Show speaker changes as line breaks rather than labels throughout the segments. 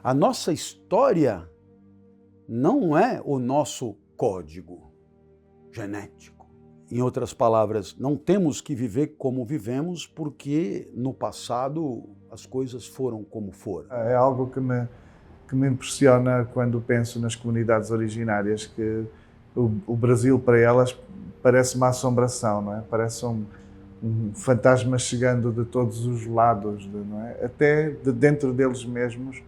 A nossa história não é o nosso código genético. Em outras palavras, não temos que viver como vivemos porque no passado as coisas foram como foram.
É algo que me impressiona quando penso nas comunidades originárias, que o Brasil para elas parece uma assombração, não é? Parece um fantasma chegando de todos os lados, não é? Até de dentro deles mesmos,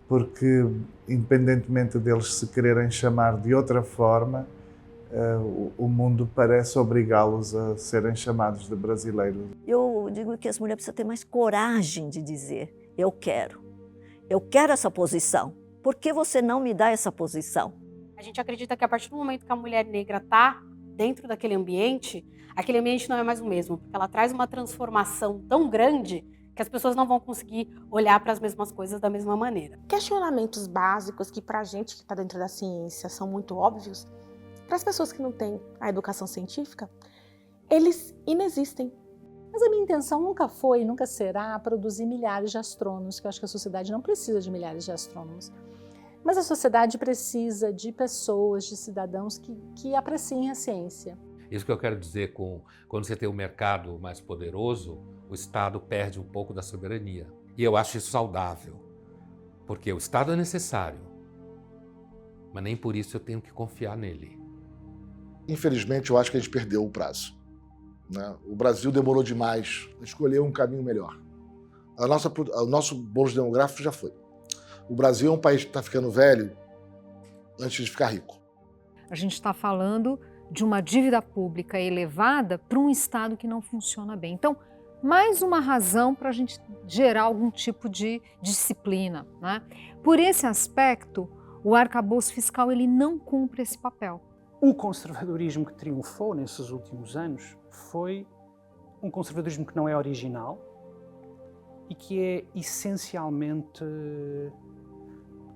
porque independentemente deles se quererem chamar de outra forma, o mundo parece obrigá-los a serem chamados de brasileiros.
Eu digo que as mulheres precisam ter mais coragem de dizer, eu quero essa posição. Por que você não me dá essa posição?
A gente acredita que a partir do momento que a mulher negra está dentro daquele ambiente não é mais o mesmo, porque ela traz uma transformação tão grande que as pessoas não vão conseguir olhar para as mesmas coisas da mesma maneira.
Questionamentos básicos que para a gente que está dentro da ciência são muito óbvios, para as pessoas que não têm a educação científica, eles inexistem.
Mas a minha intenção nunca foi e nunca será produzir milhares de astrônomos, que eu acho que a sociedade não precisa de milhares de astrônomos. Mas a sociedade precisa de pessoas, de cidadãos que apreciem a ciência.
Isso que eu quero dizer quando você tem um mercado mais poderoso, o Estado perde um pouco da soberania. E eu acho isso saudável, porque o Estado é necessário, mas nem por isso eu tenho que confiar nele.
Infelizmente, eu acho que a gente perdeu o prazo, né? O Brasil demorou demais a escolher um caminho melhor. O nosso bolo demográfico já foi. O Brasil é um país que está ficando velho antes de ficar rico.
A gente está falando de uma dívida pública elevada para um Estado que não funciona bem. Então, mais uma razão para a gente gerar algum tipo de disciplina, né? Por esse aspecto, o arcabouço fiscal ele não cumpre esse papel.
O conservadorismo que triunfou nesses últimos anos foi um conservadorismo que não é original e que é essencialmente...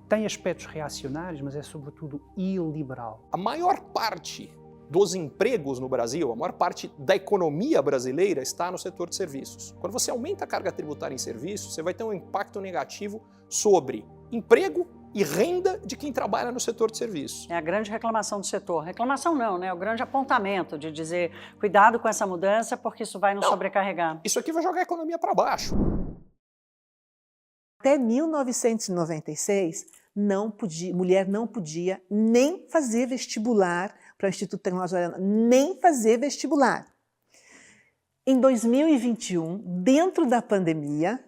tem aspectos reacionários, mas é sobretudo iliberal.
A maior parte dos empregos no Brasil, a maior parte da economia brasileira está no setor de serviços. Quando você aumenta a carga tributária em serviços, você vai ter um impacto negativo sobre emprego e renda de quem trabalha no setor de serviços.
É a grande reclamação do setor. Reclamação não, né? O grande apontamento de dizer cuidado com essa mudança porque isso vai nos sobrecarregar.
Isso aqui vai jogar a economia para baixo.
Até 1996, mulher não podia nem fazer vestibular para o Instituto Tecnológico, nem fazer vestibular. Em 2021, dentro da pandemia,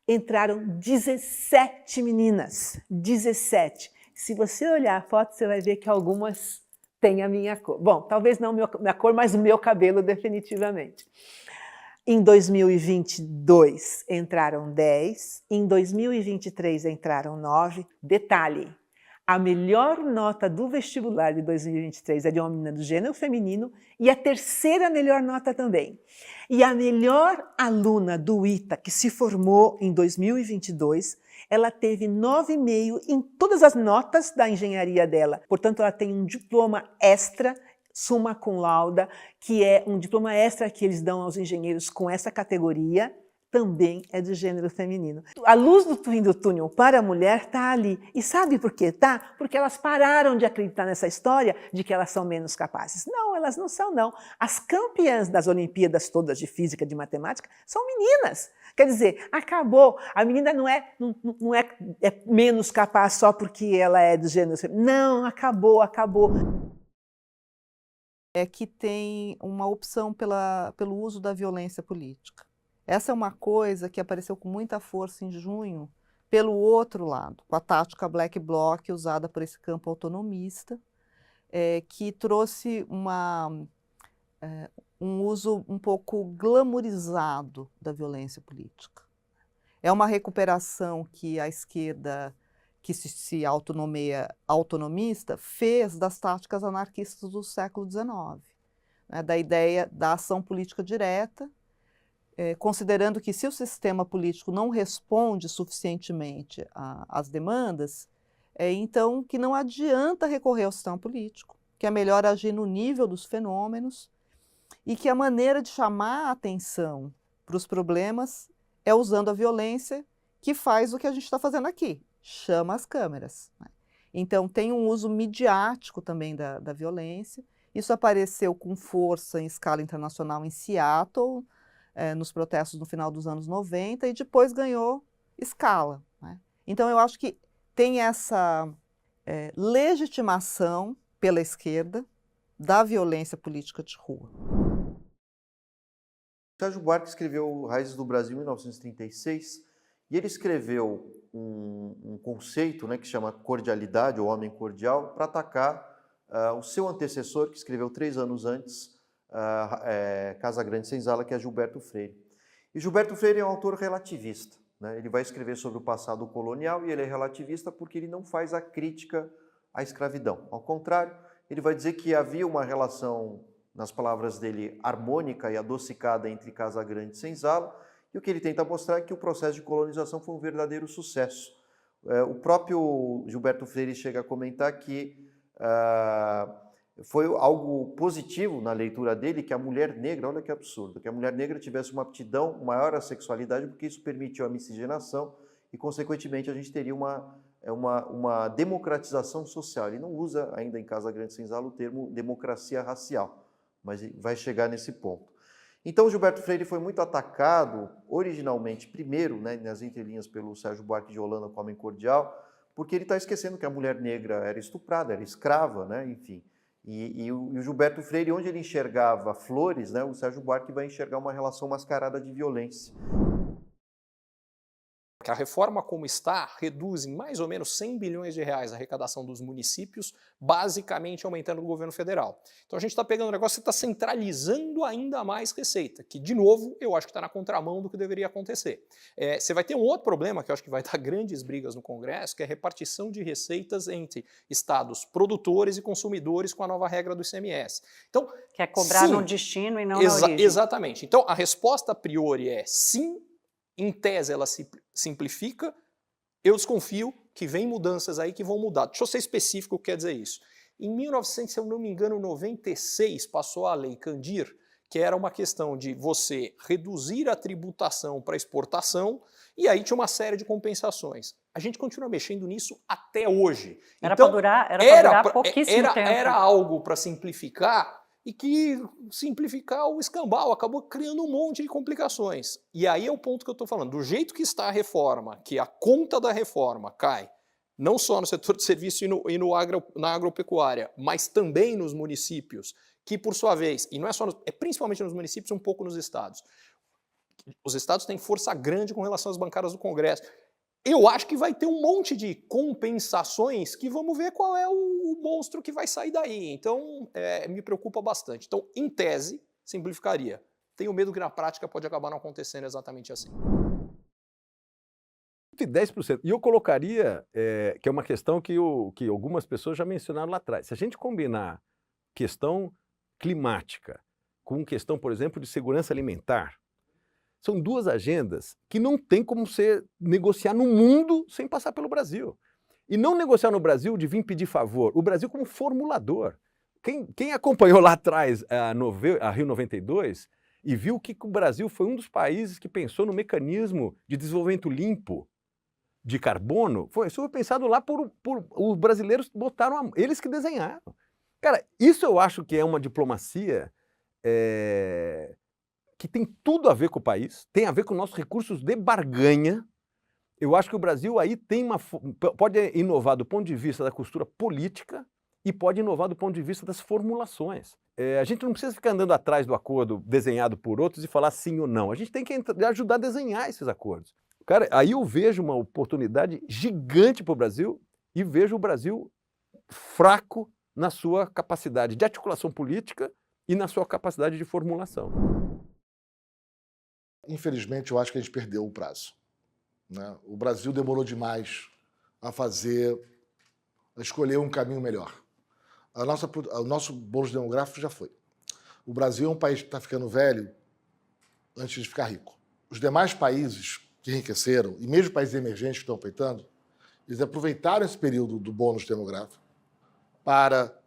entraram 17 meninas, 17. Se você olhar a foto, você vai ver que algumas têm a minha cor. Bom, talvez não a minha cor, mas o meu cabelo definitivamente. Em 2022 entraram 10, em 2023 entraram 9. Detalhe, a melhor nota do vestibular de 2023 é de uma menina do gênero feminino e a terceira melhor nota também. E a melhor aluna do ITA, que se formou em 2022, ela teve 9,5 em todas as notas da engenharia dela. Portanto, ela tem um diploma extra, summa cum laude, que é um diploma extra que eles dão aos engenheiros com essa categoria, também é do gênero feminino. A luz do fim do túnel para a mulher está ali. E sabe por quê? Tá? Porque elas pararam de acreditar nessa história de que elas são menos capazes. Não, elas não são, não. As campeãs das Olimpíadas todas de física, de matemática, são meninas. Quer dizer, acabou. A menina não é menos capaz só porque ela é do gênero feminino. Não, acabou.
É que tem uma opção pelo uso da violência política. Essa é uma coisa que apareceu com muita força em junho, pelo outro lado, com a tática Black Bloc usada por esse campo autonomista, que trouxe um uso um pouco glamourizado da violência política. É uma recuperação que a esquerda, que se autonomia autonomista, fez das táticas anarquistas do século XIX, né, da ideia da ação política direta, considerando que se o sistema político não responde suficientemente às demandas, então que não adianta recorrer ao sistema político, que é melhor agir no nível dos fenômenos e que a maneira de chamar a atenção para os problemas é usando a violência, que faz o que a gente está fazendo aqui, chama as câmeras, né? Então, tem um uso midiático também da violência. Isso apareceu com força em escala internacional em Seattle, nos protestos no final dos anos 90, e depois ganhou escala, né? Então, eu acho que tem essa legitimação pela esquerda da violência política de rua.
Sérgio Buarque escreveu Raízes do Brasil em 1936, e ele escreveu um conceito, né, que chama cordialidade, ou homem cordial, para atacar o seu antecessor, que escreveu 3 anos antes, Casa Grande Senzala, que é Gilberto Freire. E Gilberto Freire é um autor relativista, né? Ele vai escrever sobre o passado colonial e ele é relativista porque ele não faz a crítica à escravidão. Ao contrário, ele vai dizer que havia uma relação, nas palavras dele, harmônica e adocicada entre Casa Grande e Senzala, e o que ele tenta mostrar é que o processo de colonização foi um verdadeiro sucesso. O próprio Gilberto Freire chega a comentar que foi algo positivo na leitura dele que a mulher negra, olha que absurdo, que a mulher negra tivesse uma aptidão maior à sexualidade, porque isso permitiu a miscigenação e, consequentemente, a gente teria uma democratização social. Ele não usa ainda em Casa Grande Senzala o termo democracia racial, mas vai chegar nesse ponto. Então, Gilberto Freire foi muito atacado, originalmente, primeiro, né, nas entrelinhas, pelo Sérgio Buarque de Holanda como homem cordial, porque ele está esquecendo que a mulher negra era estuprada, era escrava, né, enfim. E o Gilberto Freire, onde ele enxergava flores, né, o Sérgio Buarque vai enxergar uma relação mascarada de violência.
Que a reforma como está reduz em mais ou menos 100 bilhões de reais a arrecadação dos municípios, basicamente aumentando o governo federal. Então a gente está pegando um negócio que está centralizando ainda mais receita, que de novo eu acho que está na contramão do que deveria acontecer. Você vai ter um outro problema que eu acho que vai dar grandes brigas no Congresso, que é a repartição de receitas entre estados produtores e consumidores com a nova regra do ICMS. Então,
quer cobrar no destino e não na origem.
Exatamente. Então a resposta a priori é sim. Em tese, ela se simplifica. Eu desconfio que vem mudanças aí que vão mudar. Deixa eu ser específico o que quer dizer isso. Em 1900, se eu não me engano, 96, passou a Lei Candir, que era uma questão de você reduzir a tributação para exportação, e aí tinha uma série de compensações. A gente continua mexendo nisso até hoje.
Era para durar pouquíssimo tempo.
Era algo para simplificar, e que simplificar o escambau acabou criando um monte de complicações. E aí é o ponto que eu estou falando. Do jeito que está a reforma, que a conta da reforma cai, não só no setor de serviço e na agropecuária, mas também nos municípios, que por sua vez, e não é só, é principalmente nos municípios, um pouco nos estados. Os estados têm força grande com relação às bancadas do Congresso. Eu acho que vai ter um monte de compensações que vamos ver qual é o monstro que vai sair daí. Então, me preocupa bastante. Então, em tese, simplificaria. Tenho medo que na prática pode acabar não acontecendo exatamente assim.
10%. E eu colocaria, que é uma questão que algumas pessoas já mencionaram lá atrás. Se a gente combinar questão climática com questão, por exemplo, de segurança alimentar, são 2 agendas que não tem como você negociar no mundo sem passar pelo Brasil. E não negociar no Brasil de vir pedir favor, o Brasil como formulador. Quem acompanhou lá atrás a Rio 92 e viu que o Brasil foi um dos países que pensou no mecanismo de desenvolvimento limpo de carbono, isso foi pensado lá por os brasileiros, eles que desenharam. Cara, isso eu acho que é uma diplomacia que tem tudo a ver com o país, tem a ver com nossos recursos de barganha. Eu acho que o Brasil aí pode inovar do ponto de vista da costura política e pode inovar do ponto de vista das formulações. A gente não precisa ficar andando atrás do acordo desenhado por outros e falar sim ou não. A gente tem que ajudar a desenhar esses acordos. Cara, aí eu vejo uma oportunidade gigante para o Brasil e vejo o Brasil fraco na sua capacidade de articulação política e na sua capacidade de formulação.
Infelizmente, eu acho que a gente perdeu o prazo, né? O Brasil demorou demais a escolher um caminho melhor. O nosso bolo demográfico já foi. O Brasil é um país que está ficando velho antes de ficar rico. Os demais países que enriqueceram, e mesmo países emergentes que estão peitando, eles aproveitaram esse período do bônus demográfico para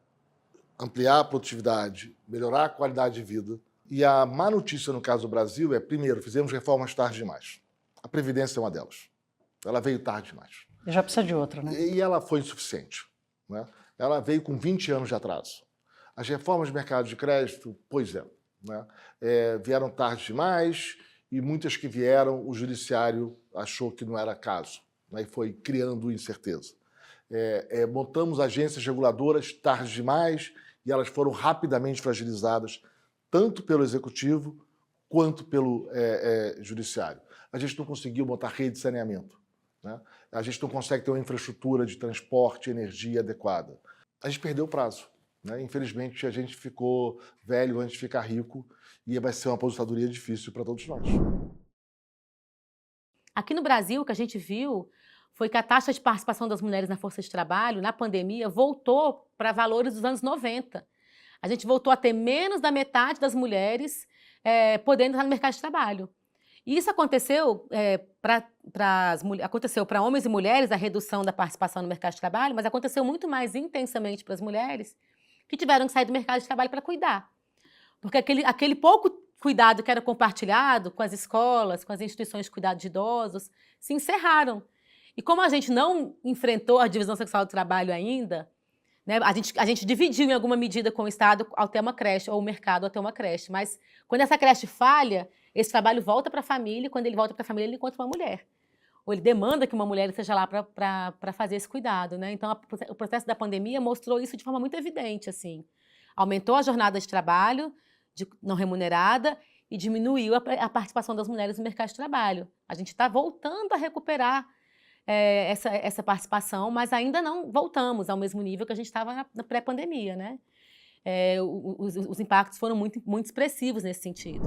ampliar a produtividade, melhorar a qualidade de vida. E a má notícia no caso do Brasil é, primeiro, fizemos reformas tarde demais. A Previdência é uma delas. Ela veio tarde demais.
Já precisa de outra, né?
E ela foi insuficiente, né? Ela veio com 20 anos de atraso. As reformas do mercado de crédito, pois é, né? Vieram tarde demais e muitas que vieram, o judiciário achou que não era caso, né? E foi criando incerteza. Montamos agências reguladoras tarde demais e elas foram rapidamente fragilizadas, tanto pelo executivo quanto pelo judiciário. A gente não conseguiu montar rede de saneamento, né? A gente não consegue ter uma infraestrutura de transporte e energia adequada. A gente perdeu o prazo, né? Infelizmente, a gente ficou velho antes de ficar rico e vai ser uma aposentadoria difícil para todos nós.
Aqui no Brasil, o que a gente viu foi que a taxa de participação das mulheres na força de trabalho, na pandemia, voltou para valores dos anos 90. A gente voltou a ter menos da metade das mulheres podendo estar no mercado de trabalho. E isso aconteceu para homens e mulheres, a redução da participação no mercado de trabalho, mas aconteceu muito mais intensamente para as mulheres que tiveram que sair do mercado de trabalho para cuidar. Porque aquele pouco cuidado que era compartilhado com as escolas, com as instituições de cuidado de idosos, se encerraram. E como a gente não enfrentou a divisão sexual do trabalho ainda, né, a gente dividiu em alguma medida com o Estado ao ter uma creche, ou o mercado ao ter uma creche. Mas quando essa creche falha, esse trabalho volta para a família, e quando ele volta para a família, ele encontra uma mulher. Ou ele demanda que uma mulher esteja lá para fazer esse cuidado, né? Então, o processo da pandemia mostrou isso de forma muito evidente, assim. Aumentou a jornada de trabalho não remunerada e diminuiu a participação das mulheres no mercado de trabalho. A gente está voltando a recuperar essa participação, mas ainda não voltamos ao mesmo nível que a gente estava na pré-pandemia, né? Os impactos foram muito, muito expressivos nesse sentido.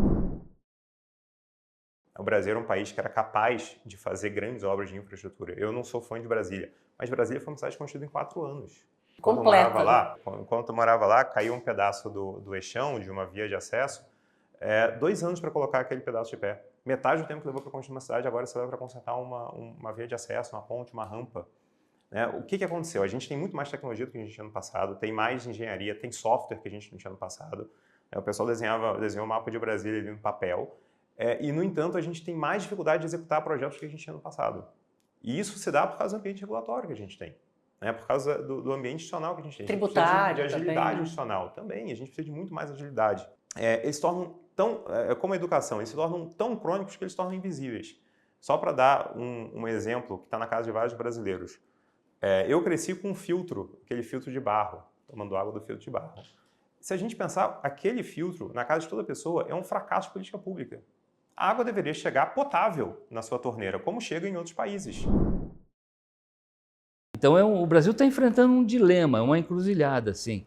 O Brasil era um país que era capaz de fazer grandes obras de infraestrutura. Eu não sou fã de Brasília, mas Brasília foi uma cidade construída em 4 anos. Enquanto eu morava lá, caiu um pedaço do eixão, de uma via de acesso, 2 anos para colocar aquele pedaço de pé. Metade do tempo que levou para construir uma cidade, agora você leva para consertar uma via de acesso, uma ponte, uma rampa. Né? O que aconteceu? A gente tem muito mais tecnologia do que a gente tinha no passado, tem mais engenharia, tem software que a gente não tinha no passado. O pessoal desenhou o mapa de Brasília ali no papel. E, no entanto, a gente tem mais dificuldade de executar projetos que a gente tinha no passado. E isso se dá por causa do ambiente regulatório que a gente tem. Né? Por causa do ambiente institucional que a gente tem.
Tributário,
de agilidade
também, né?
institucional também. A gente precisa de muito mais agilidade. Eles se tornam tão, como a educação, eles se tornam tão crônicos que eles se tornam invisíveis. Só para dar um exemplo que está na casa de vários brasileiros. Eu cresci com um filtro, aquele filtro de barro, tomando água do filtro de barro. Se a gente pensar, aquele filtro, na casa de toda pessoa, é um fracasso de política pública. A água deveria chegar potável na sua torneira, como chega em outros países.
Então o Brasil está enfrentando um dilema, uma encruzilhada, assim.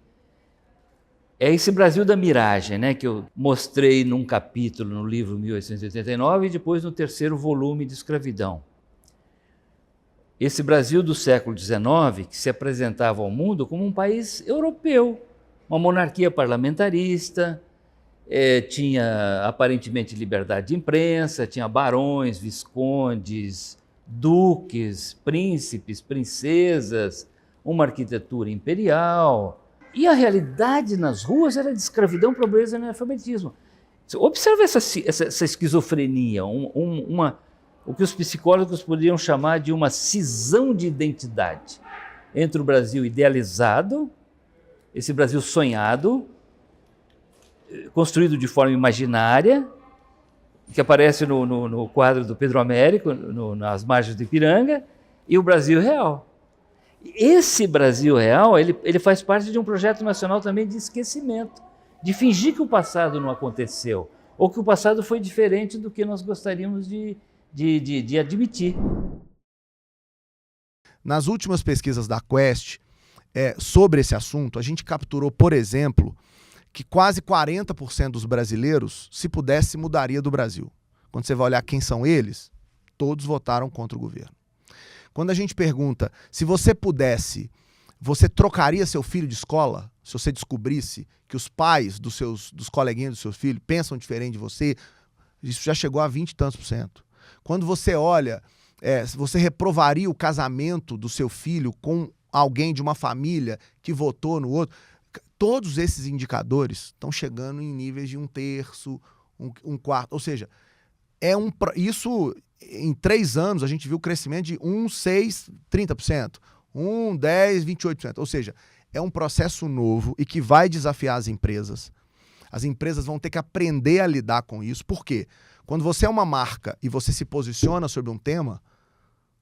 É esse Brasil da miragem, né, que eu mostrei num capítulo no livro 1889 e depois no 3º volume de Escravidão. Esse Brasil do século XIX, que se apresentava ao mundo como um país europeu, uma monarquia parlamentarista, tinha aparentemente liberdade de imprensa, tinha barões, viscondes, duques, príncipes, princesas, uma arquitetura imperial. E a realidade nas ruas era de escravidão, pobreza e analfabetismo. Observe essa esquizofrenia, o que os psicólogos poderiam chamar de uma cisão de identidade entre o Brasil idealizado, esse Brasil sonhado, construído de forma imaginária, que aparece no quadro do Pedro Américo, nas margens do Ipiranga, e o Brasil real. Esse Brasil real, ele faz parte de um projeto nacional também de esquecimento, de fingir que o passado não aconteceu, ou que o passado foi diferente do que nós gostaríamos de admitir.
Nas últimas pesquisas da Quest sobre esse assunto, a gente capturou, por exemplo, que quase 40% dos brasileiros, se pudesse, mudaria do Brasil. Quando você vai olhar quem são eles, todos votaram contra o governo. Quando a gente pergunta se você pudesse, você trocaria seu filho de escola? Se você descobrisse que os pais dos coleguinhas do seu filho pensam diferente de você, isso já chegou a 20 e tantos %. Quando você olha, você reprovaria o casamento do seu filho com alguém de uma família que votou no outro? Todos esses indicadores estão chegando em níveis de 1/3, 1/4. Ou seja, isso em 3 anos a gente viu crescimento de 1, 6, 30%, 1, 10, 28%. Ou seja, é um processo novo e que vai desafiar as empresas. As empresas vão ter que aprender a lidar com isso. Por quê? Quando você é uma marca e você se posiciona sobre um tema,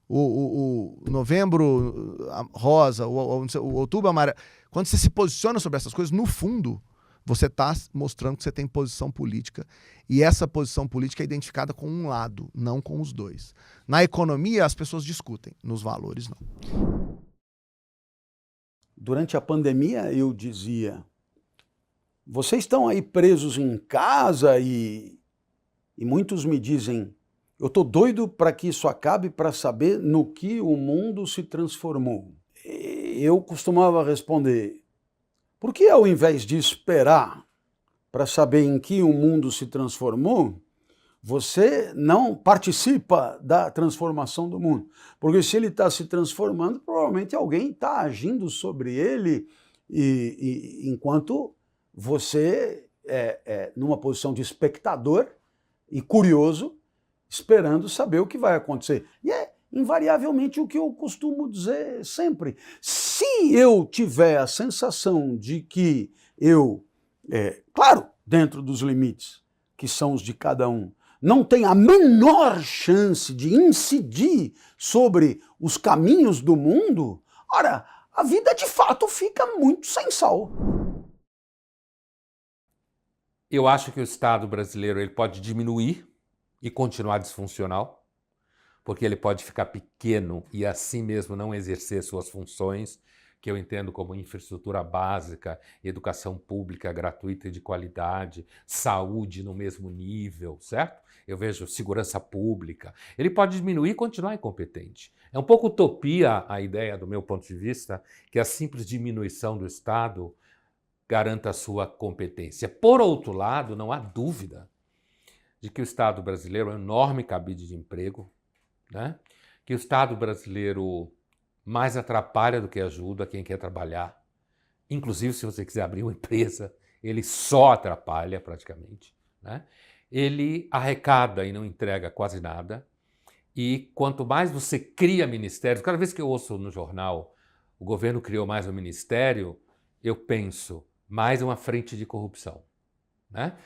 o novembro rosa, o outubro amarelo, quando você se posiciona sobre essas coisas, no fundo, você está mostrando que você tem posição política. E essa posição política é identificada com um lado, não com os dois. Na economia, as pessoas discutem, nos valores, não.
Durante a pandemia, eu dizia, vocês estão aí presos em casa e muitos me dizem, eu estou doido para que isso acabe para saber no que o mundo se transformou. Eu costumava responder, por que ao invés de esperar para saber em que o mundo se transformou, você não participa da transformação do mundo? Porque se ele está se transformando, provavelmente alguém está agindo sobre ele enquanto você numa posição de espectador e curioso, esperando saber o que vai acontecer. E é invariavelmente o que eu costumo dizer sempre. Se eu tiver a sensação de que eu, claro, dentro dos limites que são os de cada um, não tem a menor chance de incidir sobre os caminhos do mundo, ora, a vida de fato fica muito sem sal.
Eu acho que o Estado brasileiro ele pode diminuir e continuar disfuncional, porque ele pode ficar pequeno e assim mesmo não exercer suas funções, que eu entendo como infraestrutura básica, educação pública gratuita e de qualidade, saúde no mesmo nível, certo? Eu vejo segurança pública. Ele pode diminuir e continuar incompetente. É um pouco utopia a ideia, do meu ponto de vista, que a simples diminuição do Estado garanta a sua competência. Por outro lado, não há dúvida de que o Estado brasileiro é um enorme cabide de emprego, né? Que o Estado brasileiro mais atrapalha do que ajuda quem quer trabalhar. Inclusive, se você quiser abrir uma empresa, ele só atrapalha praticamente, né? Ele arrecada e não entrega quase nada. E quanto mais você cria ministérios, cada vez que eu ouço no jornal o governo criou mais um ministério, eu penso, mais uma frente de corrupção, né?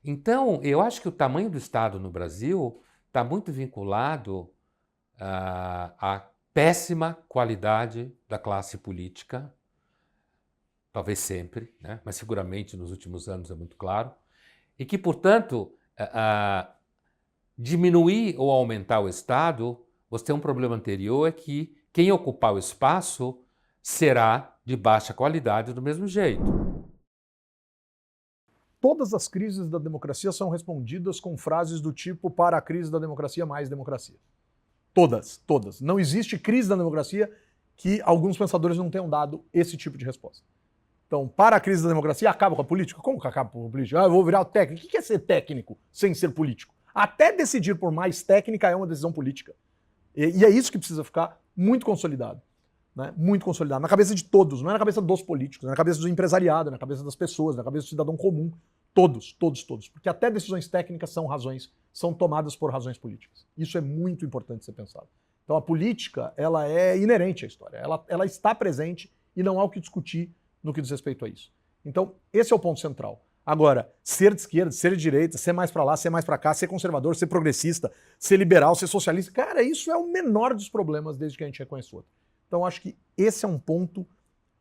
Então, eu acho que o tamanho do Estado no Brasil está muito vinculado à péssima qualidade da classe política, talvez sempre, né? Mas seguramente nos últimos anos é muito claro, e que, portanto, diminuir ou aumentar o Estado, você tem um problema anterior, é que quem ocupar o espaço será de baixa qualidade do mesmo jeito.
Todas as crises da democracia são respondidas com frases do tipo para a crise da democracia, mais democracia. Todas, todas. Não existe crise da democracia que alguns pensadores não tenham dado esse tipo de resposta. Então, para a crise da democracia, acaba com a política? Como que acaba com a política? Eu vou virar técnico. O que é ser técnico sem ser político? Até decidir por mais técnica é uma decisão política. E é isso que precisa ficar muito consolidado. Né? Muito consolidado. Na cabeça de todos, não é na cabeça dos políticos, é na cabeça do empresariado, é na cabeça das pessoas, é na cabeça do cidadão comum. Todos, todos, todos. Porque até decisões técnicas são tomadas por razões políticas. Isso é muito importante ser pensado. Então a política, ela é inerente à história. Ela está presente e não há o que discutir no que diz respeito a isso. Então, esse é o ponto central. Agora, ser de esquerda, ser de direita, ser mais para lá, ser mais para cá, ser conservador, ser progressista, ser liberal, ser socialista, cara, isso é o menor dos problemas desde que a gente reconhece o outro. Então, acho que esse é um ponto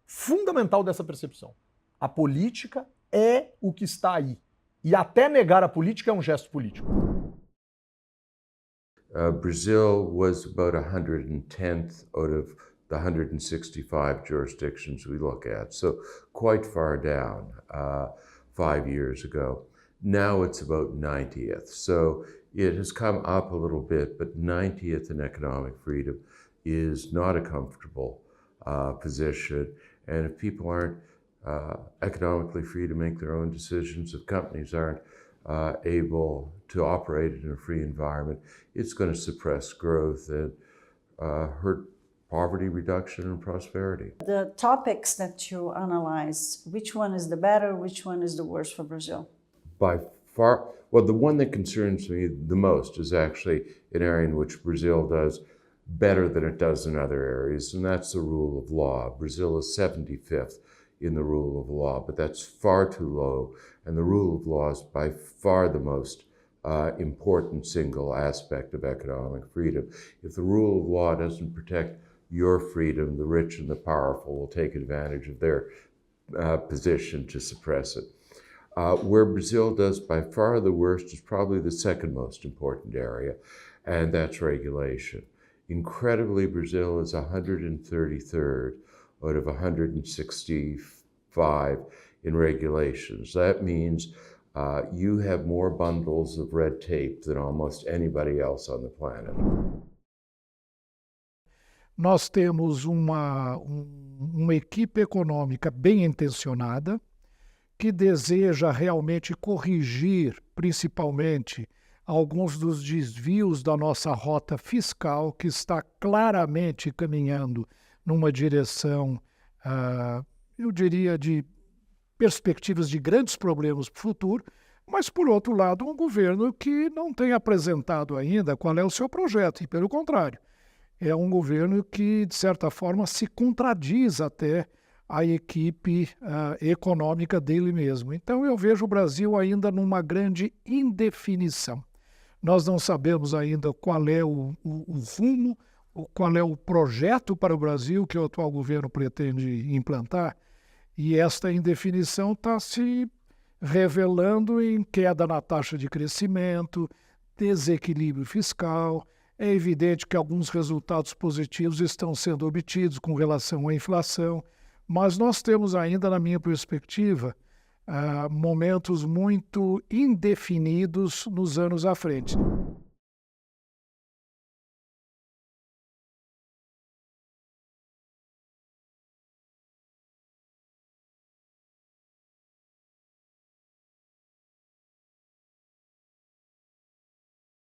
fundamental dessa percepção. A política é o que está aí. E até negar a política é um gesto político.
Brazil was about 110th out of the 165 jurisdictions we look at, so quite far down 5 years ago. Now it's about 90th, so it has come up a little bit, but 90th in economic freedom is not a comfortable position, and if people aren't economically free to make their own decisions, if companies aren't able to operate in a free environment, it's going to suppress growth and hurt poverty reduction and prosperity.
The topics that you analyzed, which one is the better, which one is the worst for Brazil?
By well, the one that concerns me the most is actually an area in which Brazil does better than it does in other areas, and that's the rule of law. Brazil is 75th in the rule of law, but that's far too low, and the rule of law is by far the most important single aspect of economic freedom. If the rule of law doesn't protect your freedom, the rich and the powerful will take advantage of their position to suppress it. Where Brazil does by far the worst is probably the second most important area, and that's regulation. Incredibly, Brazil is 133rd out of 165 in regulations. That means you have more bundles of red tape than almost anybody else on the planet.
Nós temos uma equipe econômica bem intencionada que deseja realmente corrigir, principalmente, alguns dos desvios da nossa rota fiscal, que está claramente caminhando numa direção, eu diria, de perspectivas de grandes problemas para o futuro, mas, por outro lado, um governo que não tem apresentado ainda qual é o seu projeto, e pelo contrário, é um governo que, de certa forma, se contradiz até a equipe econômica dele mesmo. Então, eu vejo o Brasil ainda numa grande indefinição. Nós não sabemos ainda qual é o rumo, qual é o projeto para o Brasil que o atual governo pretende implantar, e esta indefinição está se revelando em queda na taxa de crescimento, desequilíbrio fiscal. É evidente que alguns resultados positivos estão sendo obtidos com relação à inflação, mas nós temos ainda, na minha perspectiva, momentos muito indefinidos nos anos à frente.